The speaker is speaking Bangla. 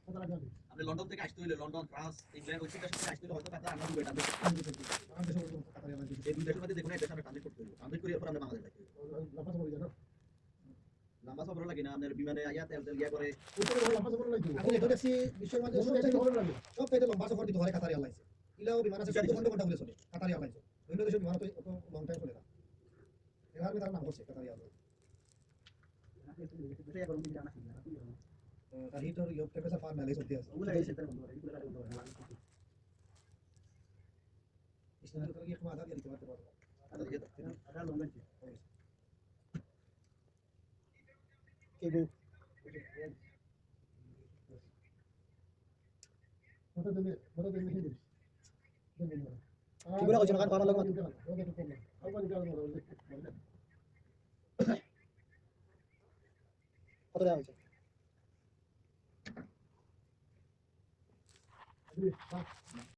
আপনি লন্ডন থেকে আসতে হইলে লন্ডন ফ্রান্স ইংল্যান্ড ওই দেশ থেকে আসতে হলে হয়তো কাতার আমরা দুইটা এই দুই দেশের মধ্যে দেখুন একটা সামনে ট্রানজিট করতে হবে ট্রানজিট করে এরপর আমরা বাংলাদেশ যাইতে হবে লম্বা সফর লাগে না আপনার বিমানে আইয়া তেল তেল ইয়া করে এখন এটা দেখছি বিশ্বের মাঝে সবচেয়ে লম্বা সফর দিতে হয় কাতার এয়ারলাইন্স ইলাও বিমান আছে 24 ঘন্টা বলে চলে কাতার এয়ারলাইন্স অন্য দেশের বিমান তো অত লং টাইম চলে না এর আগে তার নাম হচ্ছে কাতার এয়ারলাইন্স তার হিটার ইউরোপ টেম্পারেচার ফার মেলে চলতে আছে ইসলামের করে কি আধার দিতে পারতে পারবো কেগো কি বলা হচ্ছে না কারণ ভালো লাগবে কত দেওয়া হয়েছে